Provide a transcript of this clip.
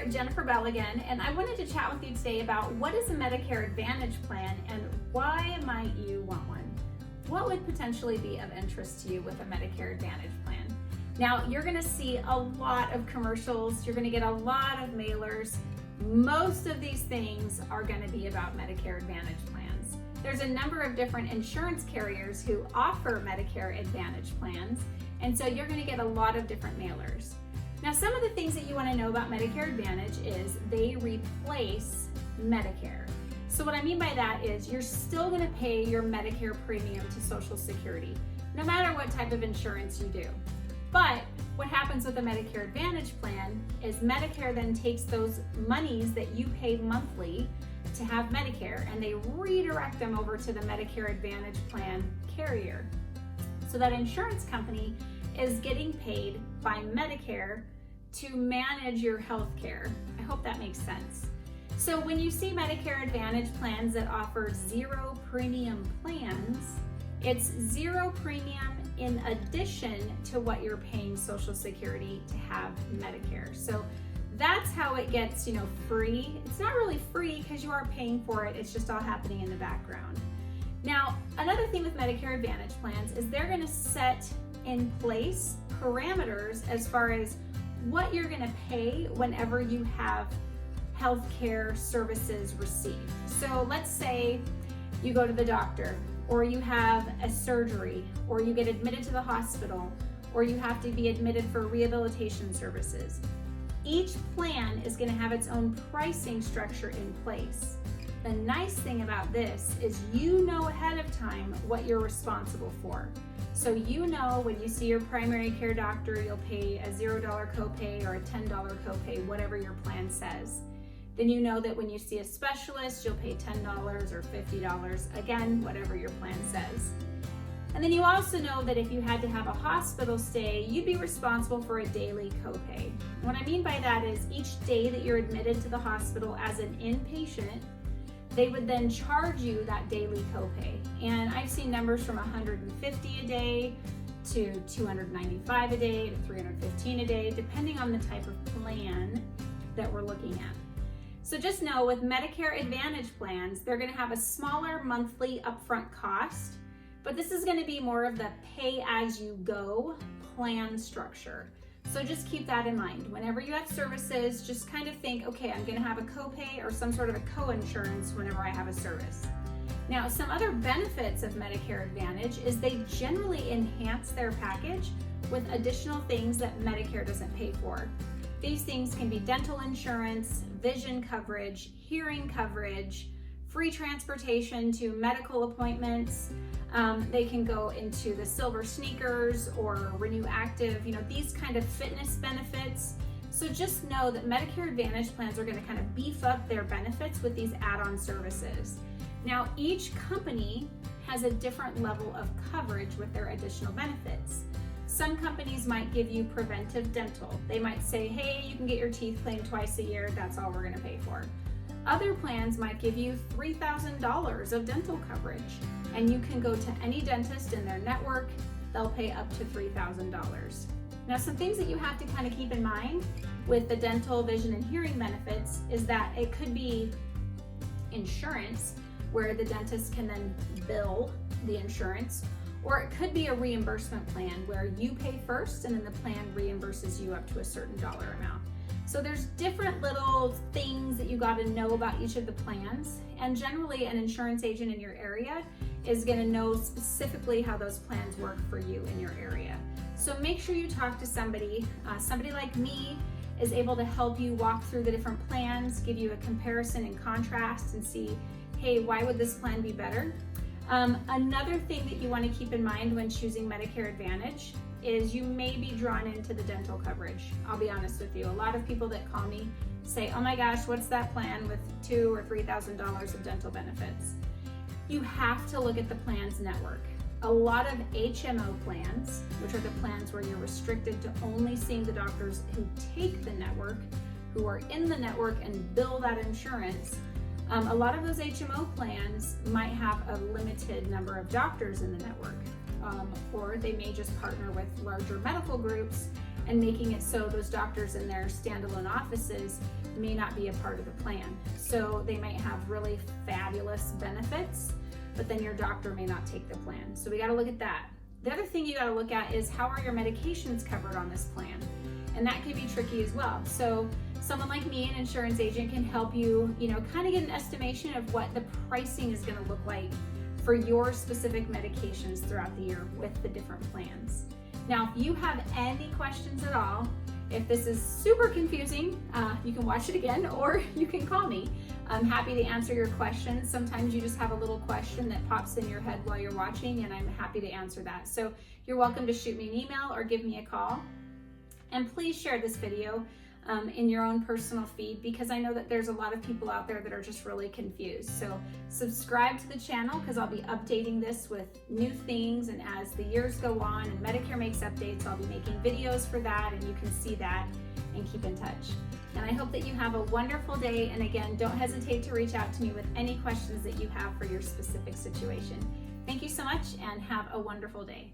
here, Jennifer Bell again, and I wanted to chat with you today about what is a Medicare Advantage plan and why might you want one? What would potentially be of interest to you with a Medicare Advantage plan? Now, you're gonna see a lot of commercials, you're gonna get a lot of mailers. Most of these things are gonna be about Medicare Advantage plans. There's a number of different insurance carriers who offer Medicare Advantage plans, and so you're gonna get a lot of different mailers. Now, some of the things that you want to know about Medicare Advantage is they replace Medicare. So what I mean by that is you're still going to pay your Medicare premium to Social Security, no matter what type of insurance you do. But what happens with the Medicare Advantage plan is Medicare then takes those monies that you pay monthly to have Medicare and they redirect them over to the Medicare Advantage plan carrier. So that insurance company is getting paid by Medicare to manage your health care. I hope that makes sense. So when you see Medicare Advantage plans that offer zero premium plans, it's zero premium in addition to what you're paying Social Security to have Medicare. So that's how it gets, free. It's not really free because you are paying for it. It's just all happening in the background. Now, another thing with Medicare Advantage plans is they're going to set in place parameters as far as what you're going to pay whenever you have healthcare services received. So let's say you go to the doctor, or you have a surgery, or you get admitted to the hospital, or you have to be admitted for rehabilitation services. Each plan is going to have its own pricing structure in place. The nice thing about this is you know ahead of time what you're responsible for. So you know when you see your primary care doctor, you'll pay a $0 copay or a $10 copay, whatever your plan says. Then you know that when you see a specialist, you'll pay $10 or $50, again, whatever your plan says. And then you also know that if you had to have a hospital stay, you'd be responsible for a daily copay. What I mean by that is each day that you're admitted to the hospital as an inpatient, they would then charge you that daily copay. And I've seen numbers from $150 a day to $295 a day to $315 a day, depending on the type of plan that we're looking at. So just know with Medicare Advantage plans, they're gonna have a smaller monthly upfront cost, but this is gonna be more of the pay-as-you-go plan structure. So just keep that in mind. Whenever you have services, just kind of think, okay, I'm gonna have a copay or some sort of a co-insurance whenever I have a service. Now, some other benefits of Medicare Advantage is they generally enhance their package with additional things that Medicare doesn't pay for. These things can be dental insurance, vision coverage, hearing coverage, free transportation to medical appointments. They can go into the silver sneakers or Renew Active, these kind of fitness benefits. So just know that Medicare Advantage plans are going to kind of beef up their benefits with these add-on services. Now, each company has a different level of coverage with their additional benefits. Some companies might give you preventive dental. They might say, hey, you can get your teeth cleaned twice a year. That's all we're going to pay for. Other plans might give you $3,000 of dental coverage, and you can go to any dentist in their network. They'll pay up to $3,000. Now, some things that you have to kind of keep in mind with the dental, vision, and hearing benefits is that it could be insurance where the dentist can then bill the insurance, or it could be a reimbursement plan where you pay first and then the plan reimburses you up to a certain dollar amount. So there's different little things that you got to know about each of the plans, and generally an insurance agent in your area is going to know specifically how those plans work for you in your area. So make sure you talk to somebody. Somebody like me is able to help you walk through the different plans, give you a comparison and contrast and see, hey, why would this plan be better? Another thing that you want to keep in mind when choosing Medicare Advantage is you may be drawn into the dental coverage. I'll be honest with you. A lot of people that call me say, oh my gosh, what's that plan with $2,000 or $3,000 of dental benefits? You have to look at the plan's network. A lot of HMO plans, which are the plans where you're restricted to only seeing the doctors who take the network, who are in the network and bill that insurance, a lot of those HMO plans might have a limited number of doctors in the network, or they may just partner with larger medical groups and making it so those doctors in their standalone offices may not be a part of the plan. So they might have really fabulous benefits, but then your doctor may not take the plan. So we got to look at that. The other thing you got to look at is how are your medications covered on this plan? And that can be tricky as well. So someone like me, an insurance agent, can help you, kind of get an estimation of what the pricing is going to look like for your specific medications throughout the year with the different plans. Now, if you have any questions at all, if this is super confusing, you can watch it again or you can call me. I'm happy to answer your questions. Sometimes you just have a little question that pops in your head while you're watching, and I'm happy to answer that. So you're welcome to shoot me an email or give me a call. And please share this video in your own personal feed, because I know that there's a lot of people out there that are just really confused. So subscribe to the channel, because I'll be updating this with new things, and as the years go on and Medicare makes updates, I'll be making videos for that, and you can see that and keep in touch. And I hope that you have a wonderful day, and again, don't hesitate to reach out to me with any questions that you have for your specific situation. Thank you so much, and have a wonderful day.